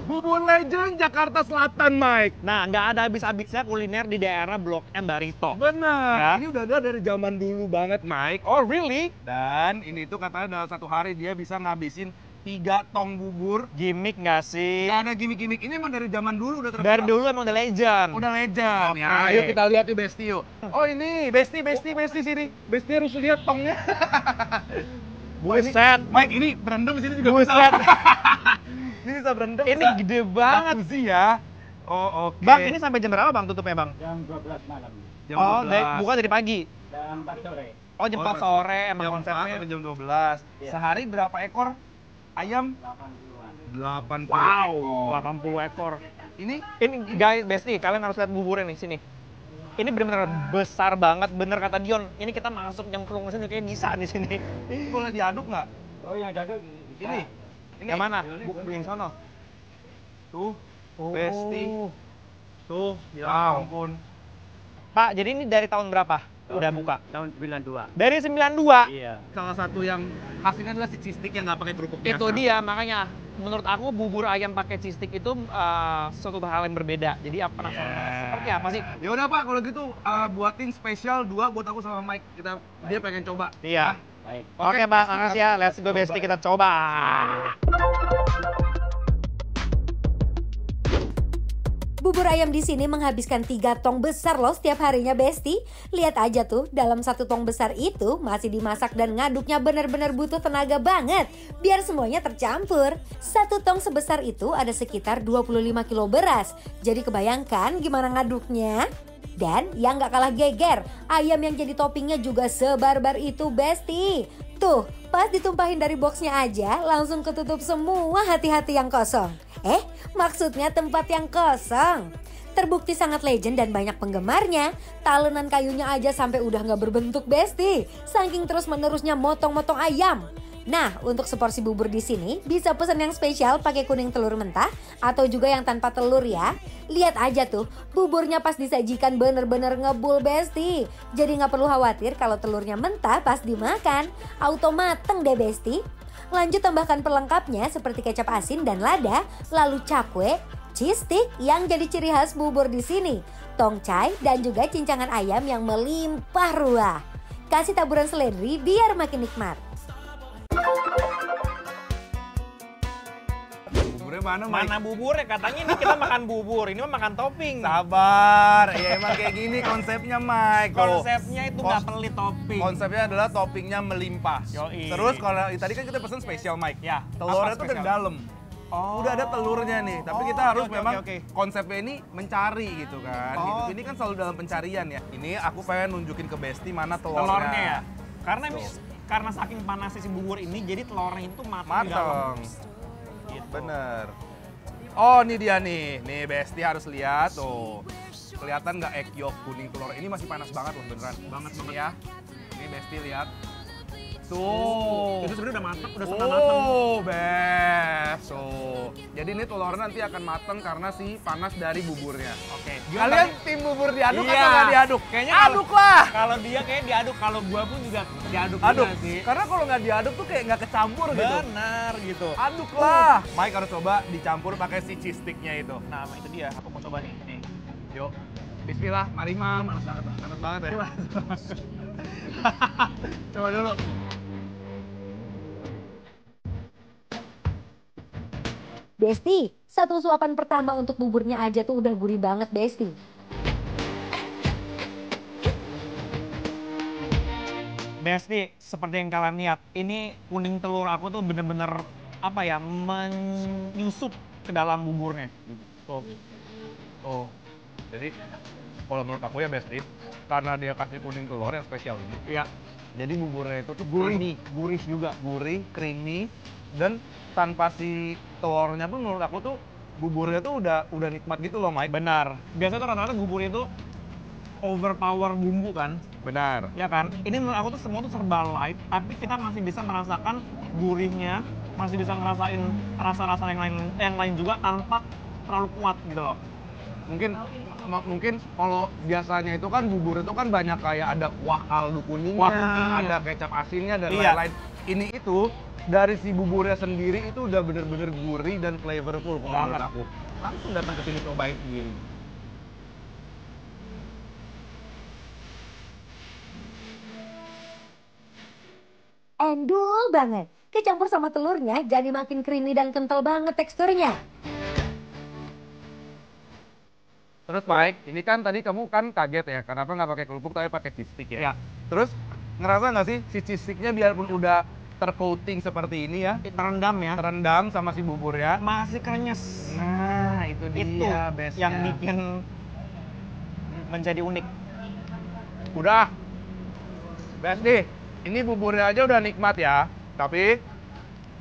Bubur Legend Jakarta Selatan, Mike. Nah, nggak ada habis-habisnya kuliner di daerah Blok M Barito. Benar. Ya. Ini udah ada dari zaman dulu banget, Mike. Oh, really? Dan ini tuh katanya dalam satu hari dia bisa ngabisin 3 tong bubur. Gimik nggak sih? Gak ada gimmick-gimmick. Ini emang dari zaman dulu udah terkenal. Dari dulu emang udah legend. Udah legend. Oke. Ya, ayo kita lihat yuk Besti yuk. Oh ini, Besti sini. Besti harus lihat tongnya. Buset. Mike, ini berendam sini juga bisa. Buset. Ini bisa berendam. Ini gede banget. Jacuzzi ya. Oh, oke. Bang, ini sampai jam berapa Bang tutupnya Bang? Jam 12 malam. Jam Oh, 12. bukan dari pagi. Jam 4 sore. Oh, jam 4 sore emang Jam 4 konsepnya. sampai jam 12. Iya. Sehari berapa ekor ayam? 80-an. 80. Wow, 80 ekor. Ini Ini guys, Besti, kalian harus lihat buburnya nih sini. Ini benar-benar besar banget, bener kata Dion. Ini kita masuk nyemplung ke sini kayak bisa di sini. boleh diaduk nggak? Oh, yang jadul Ini. Yang mana? Yang sono. Tuh, Oh. Besti. Tuh, ya Wow. ampun. Pak, jadi ini dari tahun berapa? Udah buka? Tahun 92. Dari 92. Iya. Salah satu yang khasnya adalah si cheese stick yang nggak pakai kerupuk biasa. Itu dia, makanya menurut aku bubur ayam pakai cheese stick itu suatu hal yang berbeda. Jadi apa penasaran? Yeah. Seperti apa sih? Ya udah Pak, kalau gitu buatin spesial 2 buat aku sama Mike. Dia pengen coba. Iya. Baik. Oke, Pak, makasih ya. Let's go Besti, kita coba. Bubur ayam di sini menghabiskan 3 tong besar loh setiap harinya Besti. Lihat aja tuh, dalam 1 tong besar itu masih dimasak dan ngaduknya benar-benar butuh tenaga banget biar semuanya tercampur. 1 tong sebesar itu ada sekitar 25 kilo beras. Jadi kebayangkan gimana ngaduknya? Dan yang gak kalah geger, ayam yang jadi toppingnya juga sebarbar itu Besti. Tuh, pas ditumpahin dari boxnya aja langsung ketutup semua hati-hati yang kosong. Maksudnya tempat yang kosong. Terbukti sangat legend dan banyak penggemarnya. Talenan kayunya aja sampai udah gak berbentuk Besti. Saking terus menerusnya motong-motong ayam. Nah, untuk seporsi bubur di sini bisa pesan yang spesial pakai kuning telur mentah atau juga yang tanpa telur ya. Lihat aja tuh, buburnya pas disajikan bener-bener ngebul Besti. Jadi nggak perlu khawatir kalau telurnya mentah pas dimakan. Auto mateng deh Besti. Lanjut tambahkan pelengkapnya seperti kecap asin dan lada, lalu cakwe, cheese stick yang jadi ciri khas bubur di sini, tongcai dan juga cincangan ayam yang melimpah ruah. Kasih taburan seledri biar makin nikmat. Buburnya mana, Mike? Mana buburnya? Katanya ini kita makan bubur, ini mah makan topping. Sabar, ya emang kayak gini konsepnya Mike. Konsepnya itu nggak pelit topping. Konsepnya adalah toppingnya melimpah. Yoi. Terus kalau tadi kan kita pesen spesial Mike. Ya, Telurnya apa tuh dari spesial? dalam. Oh. Udah ada telurnya nih, tapi kita Oh, harus oke, memang oke. konsepnya ini mencari gitu kan. Oh. Hidup ini kan selalu dalam pencarian ya. Ini aku pengen nunjukin ke Besti mana telurnya. Telurnya ya. Karena Tuh. karena saking panasnya si bubur ini, jadi telurnya itu matang di dalam. Mateng. Gitu. Bener. Oh, ini dia nih. Nih Besti harus lihat tuh. Kelihatan nggak egg yolk kuning telur? Ini masih panas banget loh beneran. Banget Ini banget. ya. Ini Besti lihat. Oh, Tuh. itu sebenarnya udah matang, udah setengah matang. Oh, best. Tuh. Jadi ini telurnya nanti akan mateng karena si panas dari buburnya. Oke. Kalian tim bubur diaduk Iya. atau nggak diaduk? Kayaknya kalau- aduk lah. Kalau dia kayak diaduk, kalau gua pun juga diaduk Aduk. juga sih. Karena kalau nggak diaduk tuh kayak nggak kecampur gitu. Benar gitu. Aduk lah. Mike harus coba dicampur pakai si cheese stick-nya itu. Nah, itu dia. Aku mau coba nih. Nih. Yuk. Bismillah, mari Mam. Panas banget ya. Coba dulu. Besti, 1 suapan pertama untuk buburnya aja tuh udah gurih banget Besti. Besti, seperti yang kalian lihat, ini kuning telur aku tuh bener-bener apa ya, menyusup ke dalam buburnya. Tuh. Oh. Jadi kalau menurut aku ya Besti, karena dia kasih kuning telur yang spesial ini. Iya. Jadi buburnya itu tuh gurih, gurih juga, gurih, creamy, dan tanpa si telurnya pun menurut aku tuh buburnya tuh udah nikmat gitu loh, Mike. Benar. Biasanya tuh rata-rata bubur itu overpower bumbu kan, Benar. ya kan? Ini menurut aku tuh semua tuh serba light, tapi kita masih bisa merasakan gurihnya, masih bisa ngerasain rasa-rasa yang lain juga tanpa terlalu kuat gitu loh. Mungkin kalau biasanya itu kan bubur itu kan banyak kayak ada kuah kaldu kuningnya, Wah. ada kecap asinnya dan Iya. lain-lain. Ini itu dari si buburnya sendiri itu udah bener-bener gurih dan flavorful banget aku. Langsung datang ke sini cobain sendiri. Endul banget. Kecampur sama telurnya jadi makin creamy dan kental banget teksturnya. Terus Mike, ini kan tadi kamu kan kaget ya, kenapa nggak pakai kerupuk tapi pakai cheese stick ya? Ya. Terus ngerasa nggak sih si cheese sticknya biarpun udah tercoating seperti ini ya, Terendam ya. terendam sama si buburnya. Masih krenyes. Nah, itu Itu dia bestnya. yang bikin menjadi unik. Udah, best deh. Ini buburnya aja udah nikmat ya, tapi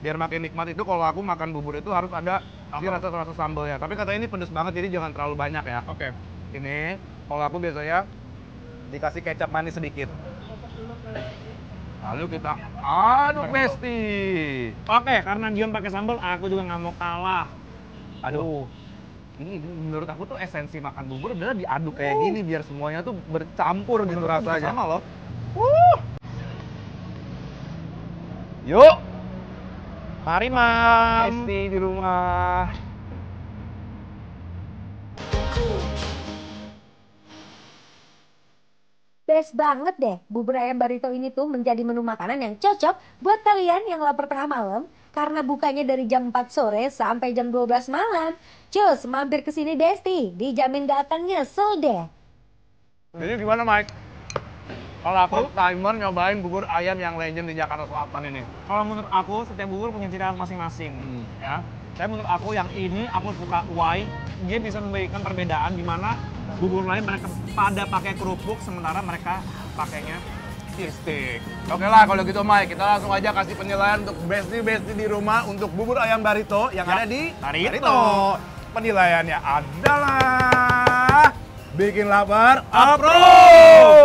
biar makin nikmat itu kalau aku makan bubur itu harus ada si rasa-rasa sambalnya. Tapi katanya ini pedes banget jadi jangan terlalu banyak ya. Oke. Ini kalau aku biasanya dikasih kecap manis sedikit. Lalu kita aduk besti. Oke, karena Dion pakai sambal, aku juga nggak mau kalah. Aduh. Ini menurut aku tuh esensi makan bubur adalah diaduk kayak gini biar semuanya tuh bercampur gitu rasanya. Sama loh. Yuk, Mari, Mam. besti di rumah. Best banget deh, bubur ayam barito ini tuh menjadi menu makanan yang cocok buat kalian yang lapar tengah malam karena bukanya dari jam 4 sore sampai jam 12 malam. Cus, mampir ke sini Besti, dijamin gak akan nyesel deh. Jadi gimana Mike? Kalau aku timer nyobain bubur ayam yang legend di Jakarta Selatan ini. Kalau menurut aku, setiap bubur punya ciri khas masing-masing. Ya. Tapi menurut aku yang ini aku suka why dia bisa memberikan perbedaan di mana bubur lain mereka pada pakai kerupuk sementara mereka pakainya cheese stick. Oke lah kalau gitu Mike, kita langsung aja kasih penilaian untuk besti-besti di rumah untuk bubur ayam barito yang ada di Barito. Penilaiannya adalah bikin lapar, approve!